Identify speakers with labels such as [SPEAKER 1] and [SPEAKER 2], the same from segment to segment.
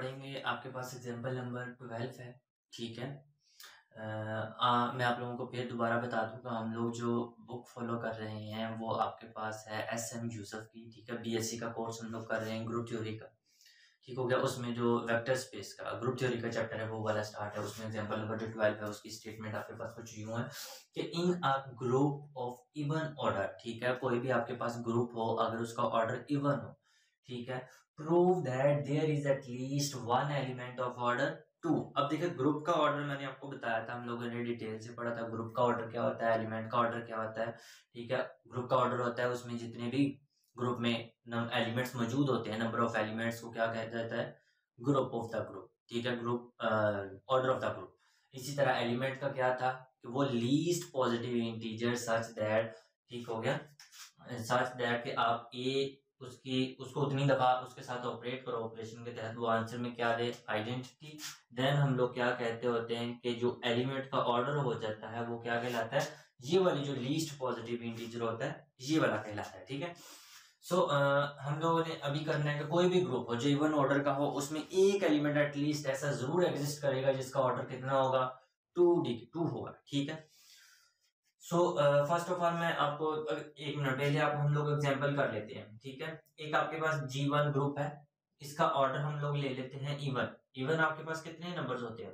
[SPEAKER 1] पढ़ेंगे आपके पास example number 12 है। ठीक है। मैं आप लोगों को फिर दोबारा बता दूं कि हम लोग जो बुक फॉलो कर रहे हैं वो आपके पास है एस.एम. यूसुफ की। ठीक है। बीएससी का कोर्स हम लोग कर रहे हैं ग्रुप थ्योरी का। ठीक हो गया। उसमें जो वेक्टर स्पेस का ग्रुप थ्योरी का चैप्टर है वो वाला स्टार्ट है। उसमें एग्जांपल नंबर जो 12 है उसकी स्टेटमेंट आपके पास कुछ यूं है कि in a group of even order, ठीक है, कोई भी आपके पास ग्रुप हो अगर उसका ऑर्डर इवन हो, ठीक है, prove that there is at least one element of order 2। अब देखिए ग्रुप का ऑर्डर मैंने आपको बताया था, हम लोगों ने डिटेल से पढ़ा था ग्रुप का ऑर्डर क्या होता है, एलिमेंट का ऑर्डर क्या होता है। ठीक है। ग्रुप का ऑर्डर होता है उसमें जितने भी ग्रुप में एलिमेंट्स मौजूद होते हैं, नंबर ऑफ एलिमेंट्स को क्या कहता जाता है, ग्रुप ऑफ द ग्रुप। ठीक है। Group order of the group. इसी तरह एलिमेंट का क्या था कि वो least positive integer such that, ठीक हो गया, सच दैट कि आप उसको उतनी दफा उसके साथ ऑपरेट करो, ऑपरेशन के तहत वो आंसर में क्या दे, आइडेंटिटी। देन हम लोग क्या कहते होते हैं कि जो एलिमेंट का ऑर्डर हो जाता है वो क्या कहलाता है, ये वाली जो लीस्ट पॉजिटिव इंटीजर होता है ये वाला कहलाता है। ठीक है। हम लोगों ने अभी करना है कि कोई भी ग्रुप हो जो इवन ऑर्डर का हो उसमें एक एलिमेंट एटलीस्ट ऐसा जरूर एग्जिस्ट करेगा जिसका ऑर्डर कितना होगा, 2 होगा। ठीक है। फर्स्ट ऑफ ऑल मैं आपको एक मिनट पहले आप हम लोग एग्जांपल कर लेते हैं। ठीक है। एक आपके पास G1 ग्रुप है, इसका ऑर्डर हम लोग ले लेते हैं इवन। इवन आपके पास कितने नंबर्स होते हैं,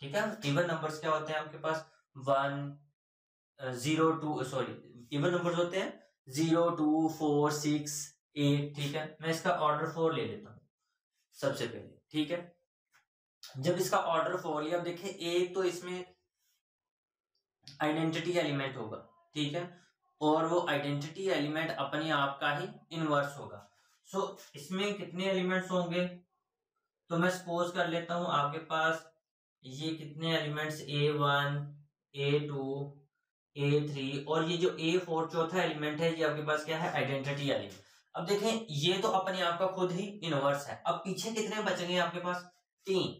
[SPEAKER 1] ठीक है, इवन नंबर्स क्या होते हैं आपके पास 1 0 2, सॉरी, इवन नंबर्स होते हैं 0 2 4 6 8। ठीक है। मैं इसका ऑर्डर 4 ले लेता हूं सबसे पहले। ठीक है। जब इसका ऑर्डर 4 लिया, अब देखिए एक तो इसमें आइडेंटिटी एलिमेंट होगा, ठीक है, और वो आइडेंटिटी एलिमेंट अपने आप का ही इनवर्स होगा। इसमें कितने एलिमेंट्स होंगे, तो मैं सपोज कर लेता हूं आपके पास ये कितने एलिमेंट्स A1 A2 A3 और ये जो A4 चौथा एलिमेंट है ये आपके पास क्या है, आइडेंटिटी एलिमेंट। अब देखें ये तो अपने आप का खुद ही इनवर्स है। अब पीछे कितने बचेंगे आपके पास, 3।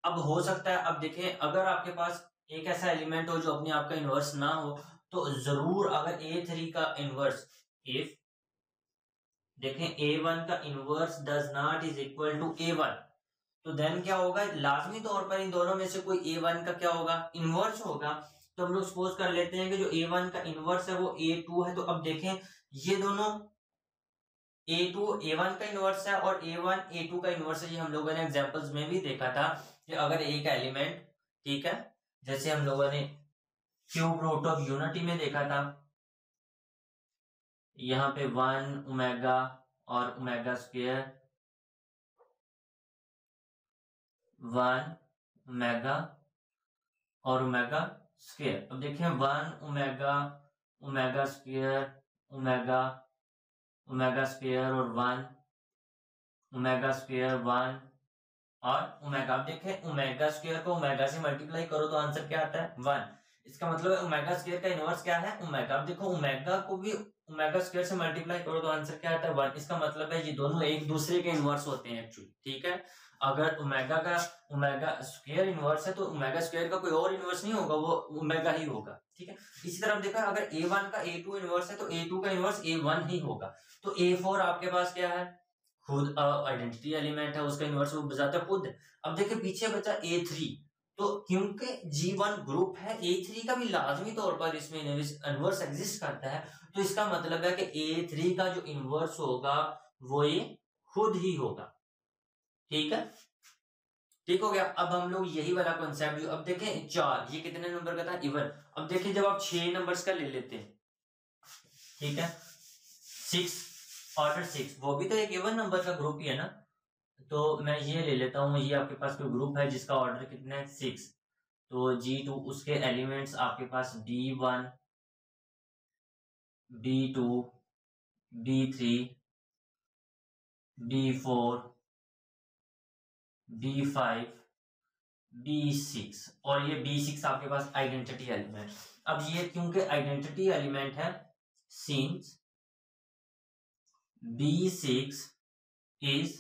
[SPEAKER 1] अब हो सकता है, अब देखें अगर आपके पास एक ऐसा एलिमेंट हो जो अपने आप का इनवर्स ना हो तो जरूर अगर A3 का इनवर्स, इफ देखें A1 का inverse does not is equal to A1, तो देन क्या होगा, लाजमी तौर पर इन दोनों में से कोई A1 का क्या होगा, इनवर्स होगा। तो हम लोग सपोज कर लेते हैं कि जो A1 का इनवर्स है वो A2 है। तो अब देखें ये दोनों A2 A1 का इनवर्स है और A1 A2 का इनवर्स है। ये हम लोगों ने एग्जांपल्स में भी देखा था कि अगर एक एलिमेंट, ठीक है, जैसे हम लोगों ने क्यूब रूट ऑफ यूनिटी में देखा था, यहां पे 1 ओमेगा और ओमेगा स्क्वायर, 1 ओमेगा और ओमेगा स्क्वायर। अब देखें 1 omega omega square omega omega square और 1 ओमेगा स्क्वायर 1 और ओमेगा। अब देखें ओमेगा स्क्वायर को ओमेगा से मल्टीप्लाई करो तो आंसर क्या आता है, 1। इसका मतलब है ओमेगा स्क्वायर का इनवर्स क्या है, ओमेगा। अब देखो ओमेगा को भी ओमेगा स्क्वायर से मल्टीप्लाई करो तो आंसर क्या आता है, 1। इसका मतलब है ये दोनों एक दूसरे के इनवर्स होते हैं एक्चुअली। ठीक है। अगर ओमेगा का ओमेगा स्क्वायर इनवर्स है तो ओमेगा स्क्वायर का कोई और इनवर्स नहीं होगा, वो ओमेगा ही होगा। ठीक है। इसी तरह देखा अगर A1 का A2 इनवर्स है तो A2 का इनवर्स A1 ही होगा। तो A4 आपके पास क्या है, खुद आइडेंटिटी एलिमेंट है, उसका इनवर्स वो बजाता खुद। अब देखिए पीछे बचा A3, तो क्योंकि G1 ग्रुप है A3 का भी लाजमी तौर पर इसमें इनवर्स एग्जिस्ट करता है, तो इसका मतलब है कि A3 का जो इनवर्स होगा वो ये खुद ही होगा। ठीक है। ठीक हो गया। अब हम लोग यही वाला कॉन्सेप्ट, अब देखें 4 ये कितने नंबर का था, इवन। अब देखिए जब आप 6 नंबर्स का ले लेते हैं, ठीक है, 6 ऑर्डर 6 वो भी तो एक इवन नंबर का ग्रुप ही है ना। तो मैं ये ले लेता हूँ, ये आपके पास कोई ग्रुप है जिसका ऑर्डर कितना है, 6। तो G2 उसके एलिमेंट्स आपके पास B1 B2 B3 B4 B5 B6 और ये B6 आपके पास आइडेंटिटी एलिमेंट। अब ये क्योंकि आइडेंटिटी एलिमेंट है, सिंस B6 इज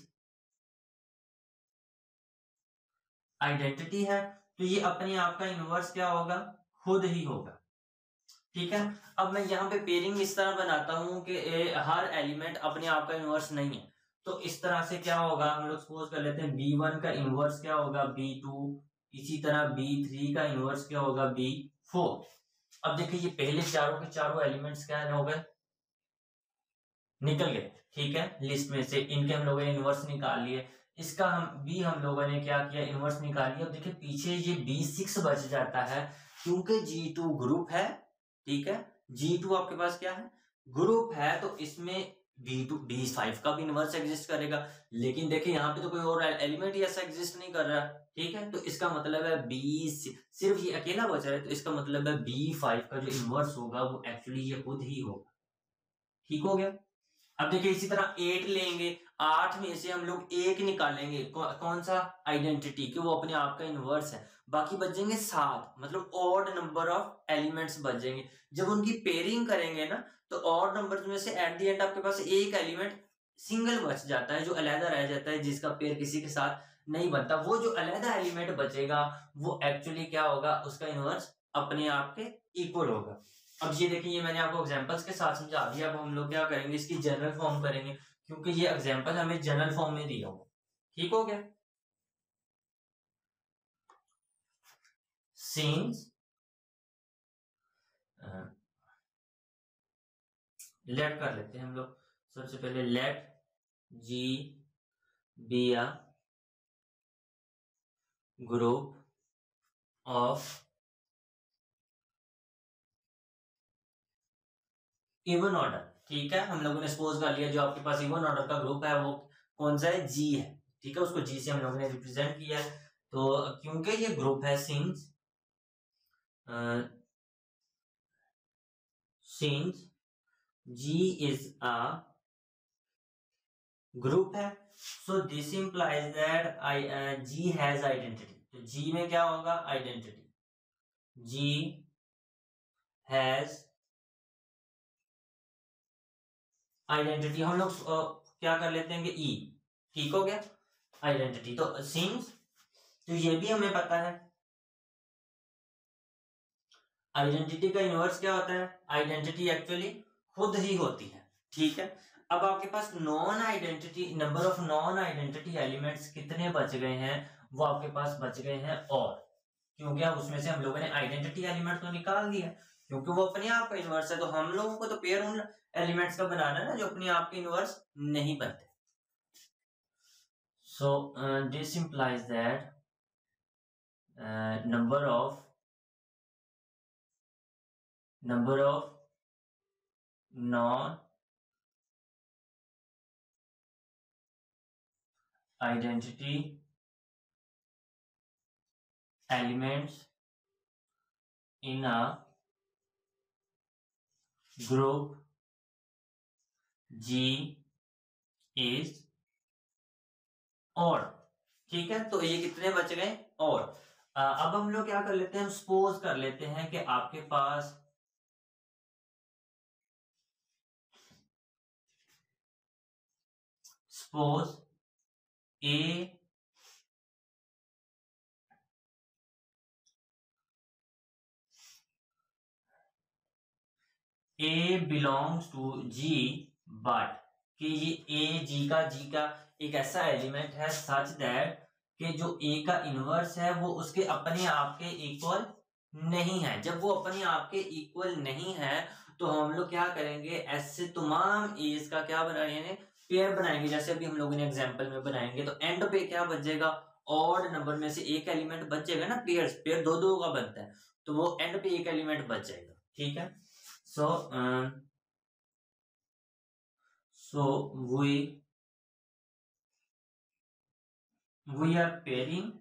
[SPEAKER 1] आइडेंटिटी है तो ये अपने आप का इनवर्स क्या होगा, खुद ही होगा। ठीक है। अब मैं यहाँ पे पेयरिंग इस तरह बनाता हूं कि हर एलिमेंट अपने आप का इनवर्स नहीं है। तो इस तरह से क्या होगा, हम लोग सपोज कर लेते हैं B1 का इनवर्स क्या होगा B2, इसी तरह B3 का इनवर्स क्या होगा B4। अब देखिए ये पहले चारों के चारों एलिमेंट्स क्या हो गए, निकल गए, ठीक है, लिस्ट में से इनके हम लोगों ने इनवर्स निकाल लिए। इसका हम लोगों ने क्या किया, इनवर्स निकाल लिया। देखिए पीछे ये B6 बच जाता है क्योंकि G2 ग्रुप है, ठीक है, G2 आपके पास क्या है, ग्रुप है, तो इसमें B2 B5 का भी इनवर्स एग्जिस्ट करेगा। लेकिन देखिए यहाँ पे तो कोई और एलिमेंट ही ऐसा एग्जिस्ट नहीं कर रहा, ठीक है, तो इसका मतलब है सिर्फ ये अकेला बचा है, तो इसका मतलब है B5 का जो इनवर्स होगा वो एक्चुअली ये खुद ही होगा। ठीक हो गया। अब देखिए इसी तरह 8 लेंगे, 8 में से हम लोग 1 निकालेंगे, कौन सा, आइडेंटिटी, कि वो अपने आप का इनवर्स है। बाकी बचेंगे 7, मतलब ऑड नंबर ऑफ एलिमेंट्स बचेंगे। जब उनकी पेयरिंग करेंगे ना, तो ऑड नंबर्स में से एट द एंड आपके पास एक एलिमेंट सिंगल बच जाता है, जो अलग रह जाता है, जिसका पेयर किसी के साथ नहीं बनता। वो जो अलग एलिमेंट बचेगा वो एक्चुअली क्या होगा, उसका इनवर्स अपने आप के इक्वल होगा। अब ये देखिए, ये मैंने आपको एग्जांपल्स के साथ समझा दिया। अब हम लोग क्या करेंगे, इसकी जनरल फॉर्म करेंगे, क्योंकि ये एग्जांपल हमें जनरल फॉर्म में दिया हुआ। ठीक हो गया। सिंस लेट कर लेते हैं हम लोग। सबसे पहले let G be a group of even order. ठीक है, हम लोगों ने सपोज कर लिया जो आपके पास इवन ऑर्डर का ग्रुप है वो कौन सा है, जी है, ठीक है, उसको जी से हम लोगों ने रिप्रेजेंट किया है। तो क्योंकि ये ग्रुप है since since G is a group है, so this implies that G has identity. तो जी में क्या होगा, आइडेंटिटी, जी हैज आइडेंटिटी। हम लोग क्या कर लेते हैं कि ई, ठीक हो गया, आइडेंटिटी। तो सिंस, तो ये भी हमें पता है आइडेंटिटी का इनवर्स क्या होता है, आइडेंटिटी एक्चुअली खुद ही होती है, ठीक है। अब आपके पास non identity, number of non identity elements कितने बच गए हैं, वो आपके पास बच गए हैं, और क्योंकि अब उसमें से हम लोगों ने आइडेंटिटी एलिमेंट तो निकाल दिया, क्योंकि वो अपने आप का इनवर्स है। तो हम लोगों को तो पेयर उन एलिमेंट्स का बनाना है ना जो अपने आप के इनवर्स नहीं बनते। सो this implies that number of non identity elements in a group G is odd। ठीक है, तो ये कितने बच गए, और अब हम लोग क्या कर लेते हैं, सपोज कर लेते हैं कि आपके पास suppose a belongs to G, but कि ये जी का एक ऐसा एलिमेंट है सच दैट कि जो ए का इनवर्स है वो उसके अपने आप के इक्वल नहीं है। जब वो अपने आप के इक्वल नहीं है तो हम लोग क्या करेंगे, ऐसे तमाम एज का क्या बनाएंगे, पेयर बनाएंगे। जैसे अभी हम लोगों ने एग्जांपल में बनाएंगे, तो एंड पे क्या बचेगा, ऑड नंबर में से एक एलिमेंट बचेगा ना, पेयर दो दो का बनता है, तो वो एंड पे एक एलिमेंट बच जाएगा, ठीक है। So, we are pairing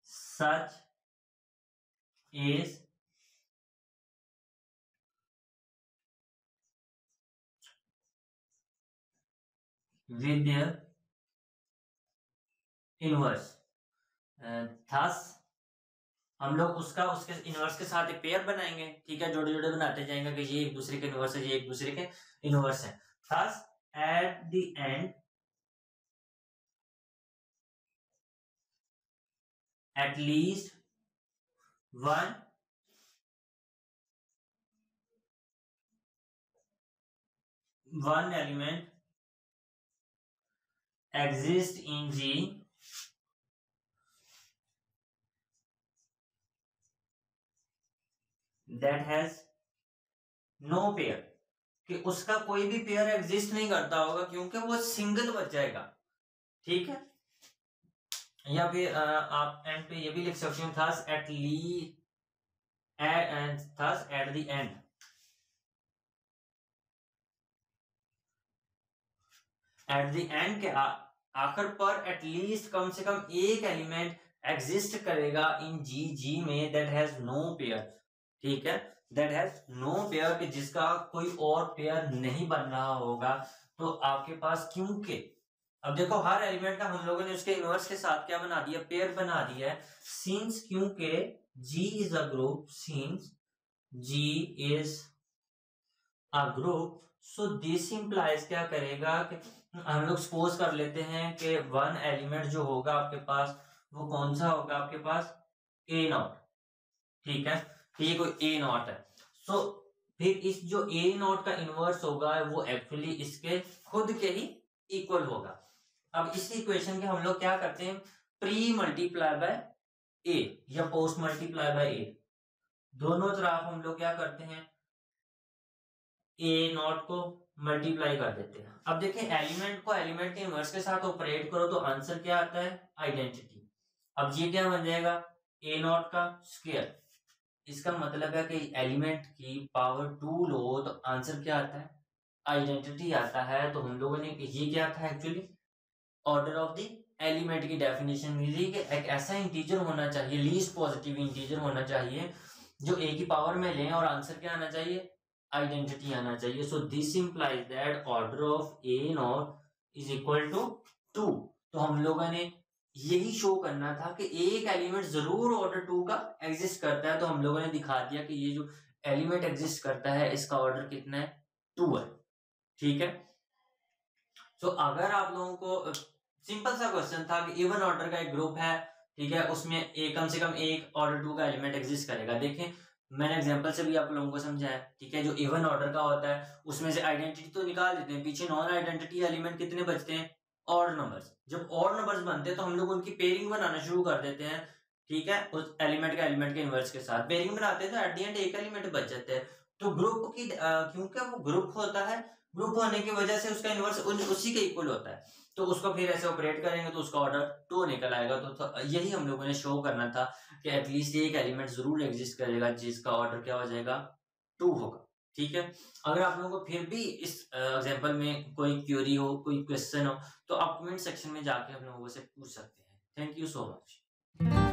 [SPEAKER 1] such as with their inverse। thus हम लोग उसका उसके इनवर्स के साथ एक पेयर बनाएंगे, ठीक है, जोड़े जोड़े बनाते जाएंगे कि ये एक दूसरे के इनवर्स है, ये एक दूसरे के इनवर्स है। thus at the end at least one element exist in G that has no pair, कि उसका कोई भी पेयर एग्जिस्ट नहीं करता होगा क्योंकि वो सिंगल बच जाएगा। ठीक है, या फिर आप एंड पे ये भी लिख सकते हो थस एट ली thus at the end, at the end के आखिर पर एटलीस्ट कम से कम एक एलिमेंट एग्जिस्ट करेगा इन जी, जी में दैट हैज नो पेयर। ठीक है, दैट हैज नो पेयर, कि जिसका कोई और पेयर नहीं बन रहा होगा। तो आपके पास क्योंकि अब देखो हर एलिमेंट का हम लोगों ने उसके इनवर्स के साथ क्या बना दिया, पेयर बना दिया है। सिंस क्योंकि G is a group, since G is a group, so this implies क्या करेगा कि हम लोग सपोज कर लेते हैं कि वन एलिमेंट जो होगा आपके पास वो कौन सा होगा आपके पास, ए नॉट। ठीक है, तो ये कोई ए नॉट है। सो फिर इस जो ए नॉट का इनवर्स होगा वो एक्चुअली इसके खुद के ही इक्वल होगा। अब इस इक्वेशन के हम लोग क्या करते हैं, प्री मल्टीप्लाई बाय ए या पोस्ट मल्टीप्लाई बाय ए, दोनों तरफ हम लोग क्या करते हैं, ए नॉट को मल्टीप्लाई कर देते हैं। अब देखें एलिमेंट को एलिमेंट के इनवर्स के साथ ऑपरेट करो तो आंसर क्या आता है, आइडेंटिटी। अब ये क्या बन जाएगा, ए नॉट का स्क्वायर। इसका मतलब है कि एलिमेंट की पावर 2 लो तो आंसर क्या आता है, आइडेंटिटी आता है। तो हम लोगों ने ये क्या था actually, order of the element की डेफिनेशन मिली कि एक ऐसा इंटीजर होना चाहिए, लीस्ट पॉजिटिव इंटीजर होना चाहिए जो ए की पावर में लें और आंसर क्या आना चाहिए, आइडेंटिटी आना चाहिए। So this implies that order of a naught is equal to 2। तो हम लोगों ने यही शो करना था कि एक एलिमेंट जरूर ऑर्डर 2 का एग्जिस्ट करता है। तो हम लोगों ने दिखा दिया कि ये जो एलिमेंट एग्जिस्ट करता है इसका ऑर्डर कितना है, 2 है। ठीक है, तो अगर आप लोगों को सिंपल सा क्वेश्चन था कि इवन ऑर्डर का एक ग्रुप है, ठीक है, उसमें एक कम से कम एक ऑर्डर 2 का एलिमेंट एग्जिस्ट करेगा। देखें मैंने एग्जांपल से भी आप लोगों को समझाया। ठीक है, जो इवन ऑर्डर का होता है उसमें से आइडेंटिटी तो निकाल देते हैं, पीछे नॉन आइडेंटिटी एलिमेंट कितने बचते हैं, ऑड नंबर्स। जब ऑड नंबर्स बनते हैं तो हम लोग उनकी पेयरिंग बनाना शुरू कर देते हैं। ठीक है, उस एलिमेंट के इनवर्स के साथ पेयरिंग बनाते हैं तो एट द एंड एक एलिमेंट बच जाता है। तो ग्रुप की क्योंकि वो ग्रुप होता है, ग्रुप होने की वजह से उसका इनवर्स उसी के इक्वल होता है। तो उसको फिर ऐसे ऑपरेट करेंगे तो उसका ऑर्डर 2 निकल आएगा। तो यही हम लोगों ने शो करना था कि एटलीस्ट एक एलिमेंट जरूर एग्जिस्ट करेगा जिसका ऑर्डर क्या हो जाएगा, 2 होगा। ठीक है, अगर आप लोगों को फिर भी इस एग्जांपल में कोई क्वेरी हो, कोई क्वेश्चन हो, तो आप कमेंट सेक्शन में जाके हम लोगों से पूछ सकते हैं। Thank you so much.